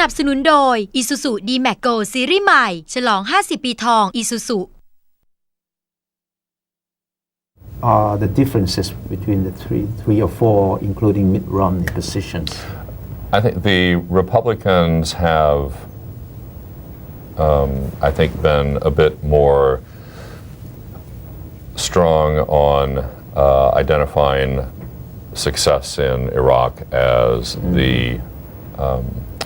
นับสนุนโดย Isuzu D-Max Go ซีรีส์ใหม่ฉลอง 50 ปีทอง Isuzu The differences between the three or four, including Mitt Romney positions? I think the Republicans have, I think, been a bit more strong on identifying success in Iraq as the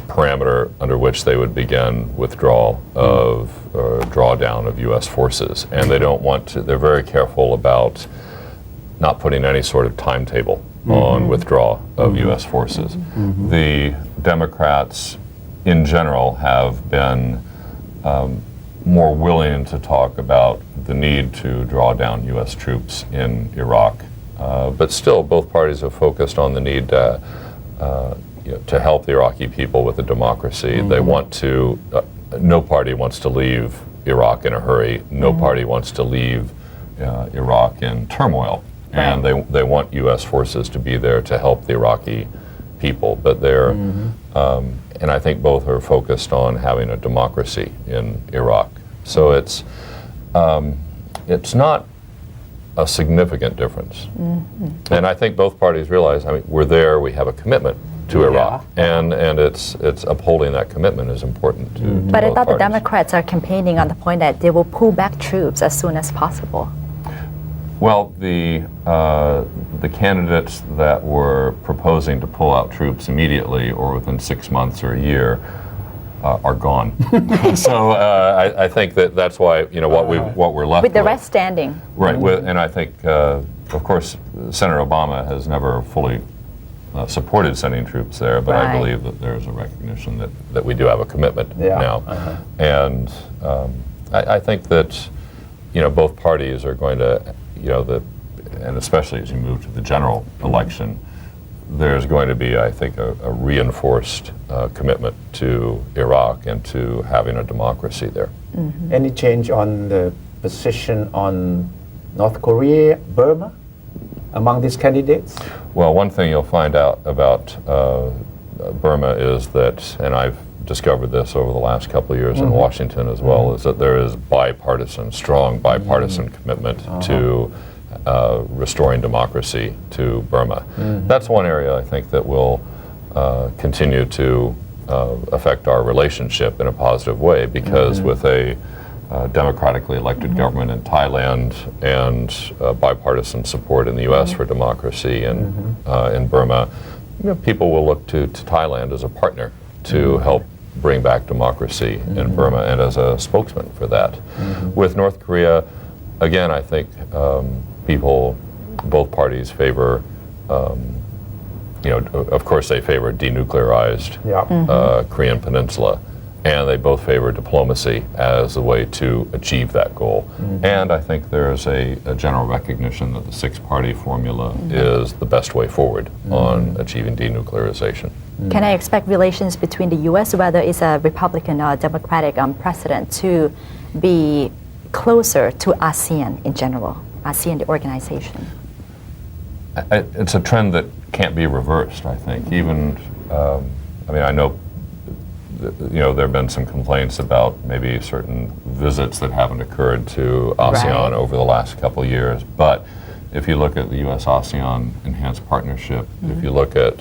parameter under which they would begin withdrawal of or drawdown of U.S. forces, and they don't want to. They're very careful about not putting any sort of timetable on withdrawal of U.S. forces. The Democrats, in general, have been more willing to talk about the need to draw down U.S. troops in Iraq, but still, both parties have focused on the need to help the Iraqi people with a democracy. They want to. No party wants to leave Iraq in a hurry. No party wants to leave Iraq in turmoil. And they want U.S. forces to be there to help the Iraqi people. But they're, and I think both are focused on having a democracy in Iraq. So it's not a significant difference. And I think both parties realize, I mean, we're there, we have a commitment to Iraq, and it's upholding that commitment is important to But I both thought the parties. Democrats are campaigning on the point that they will pull back troops as soon as possible. Well, the candidates that were proposing to pull out troops immediately or within 6 months or a year are gone. So I think that's why what we're left With the rest standing. Right, and I think of course Senator Obama has never fully supported sending troops there, but I believe that there's a recognition that we do have a commitment now, and I think that both parties are going to. And especially as you move to the general election, there's going to be, I think, a reinforced commitment to Iraq and to having a democracy there. Any change on the position on North Korea, Burma, among these candidates? Well, one thing you'll find out about Burma is that, and I've discovered this over the last couple of years in Washington as well, is that there is strong bipartisan commitment to restoring democracy to Burma. That's one area I think that will continue to affect our relationship in a positive way, because with a democratically elected government in Thailand and bipartisan support in the U.S. for democracy and in Burma, people will look to Thailand as a partner to help bring back democracy in Burma and as a spokesman for that. With North Korea, again, I think both parties favor, of course they favor denuclearized Korean Peninsula, and they both favor diplomacy as a way to achieve that goal. And I think there's a general recognition that the six-party formula is the best way forward on achieving denuclearization. Can I expect relations between the U.S., whether it's a Republican or Democratic president, to be closer to ASEAN in general, ASEAN the organization? It's a trend that can't be reversed, I think. Even, I know there have been some complaints about maybe certain visits that haven't occurred to ASEAN over the last couple of years. But if you look at the U.S.-ASEAN enhanced partnership, if you look at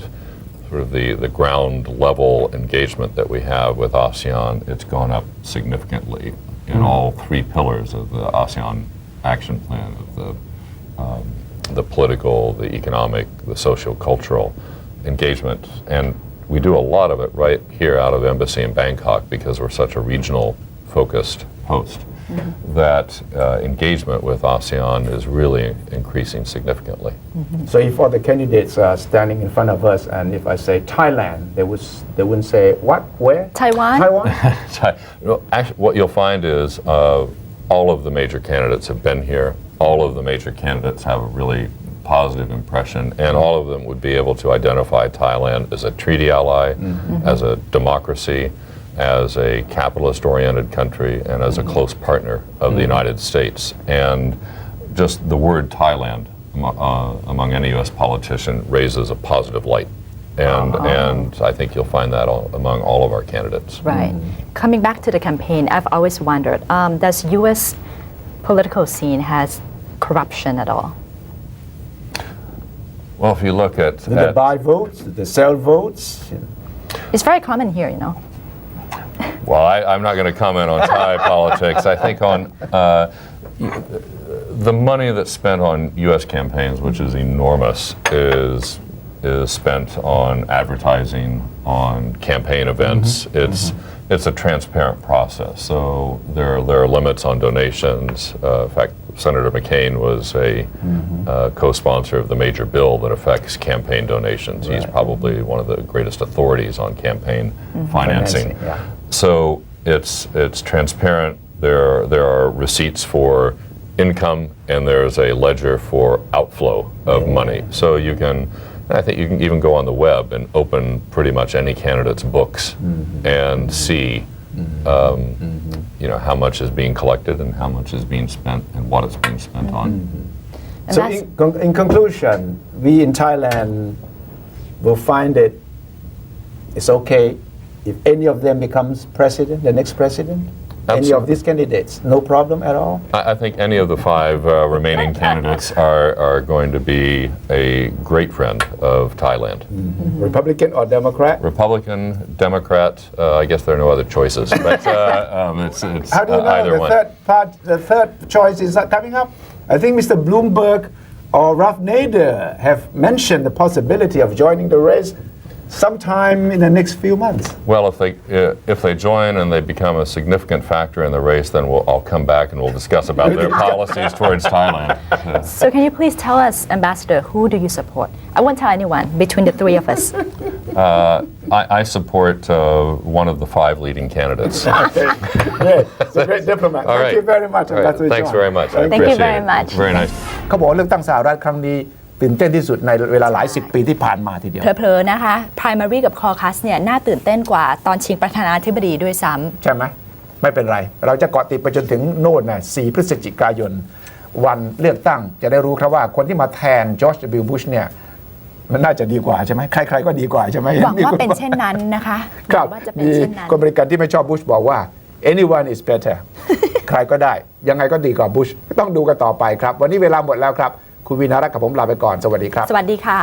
sort of the ground level engagement that we have with ASEAN, it's gone up significantly in all three pillars of the ASEAN action plan, of the political, the economic, the social, cultural engagement. And we do a lot of it right here out of Embassy in Bangkok because we're such a regional focused host. That engagement with ASEAN is really increasing significantly. So if all the candidates are standing in front of us, and if I say Thailand, they wouldn't say what, where? Taiwan? Actually, what you'll find is all of the major candidates have been here. All of the major candidates have a really positive impression, and all of them would be able to identify Thailand as a treaty ally, as a democracy, as a capitalist-oriented country, and as a close partner of the United States. And just the word Thailand among any U.S. politician raises a positive light and I think you'll find that among all of our candidates. Right. Coming back to the campaign, I've always wondered, does U.S. political scene has corruption at all? Well, if you look at The buy votes, the sell votes. It's very common here, you know. well, I'm not going to comment on Thai politics. I think on the money that's spent on U.S. campaigns, which is enormous, is spent on advertising, on campaign events. It's a transparent process. So there are limits on donations. In fact, Senator McCain was a co-sponsor of the major bill that affects campaign donations. He's probably one of the greatest authorities on campaign financing. So it's transparent. There are receipts for income and there's a ledger for outflow of money. So I think you can even go on the web and open pretty much any candidate's books and see how much is being collected and how much is being spent and what it's being spent on. So in conclusion, we in Thailand will find it's okay if any of them becomes president, the next president. Any of these candidates, no problem at all? I think any of the 5 remaining candidates are going to be a great friend of Thailand. Republican or Democrat? Republican, Democrat, I guess there are no other choices, but it's How do you know either one. The third choice is coming up? I think Mr. Bloomberg or Ralph Nader have mentioned the possibility of joining the race sometime in the next few months. Well, if they join and they become a significant factor in the race, then I'll come back and we'll discuss about their policies towards Thailand. So can you please tell us, Ambassador, who do you support? I won't tell anyone between the 3 of us. I support one of the 5 leading candidates. Great. It's a great diplomat. All Thank right. you very much. All right. Thanks very much. I Thank you appreciate very it. much. Very nice. เขาบอกว่าเลือกตั้งสหรัฐครั้งนี้ตื่นเต้นที่สุดในเวลาหลาย10 ปีที่ผ่านมาทีเดียว เผลอๆนะคะ primary กับ caucus เนี่ยน่าตื่นเต้นกว่าตอนชิงประธานาธิบดีด้วยซ้ำ ใช่ไหมไม่เป็นไร เราจะเกาะติดไปจนถึงโน่นนะ4 พฤศจิกายน วันเลือกตั้งจะได้รู้ครับว่าคนที่มาแทนจอร์จ W. บุชเนี่ยมันน่าจะดีกว่าใช่ไหมใครๆก็ดีกว่าใช่ไหม หวังว่าเป็นเช่นนั้นนะคะ ครับ หวังว่าจะเป็น มี เช่นนั้น คนบริการที่ไม่ชอบบุชบอกว่า anyone is better ใครก็ได้ยังไงก็ดีกว่าบุชต้องดูกันต่อไปครับ วันนี้เวลาหมดแล้วครับคุณวินารักษ์กับผมลาไปก่อนสวัสดีครับ สวัสดีค่ะ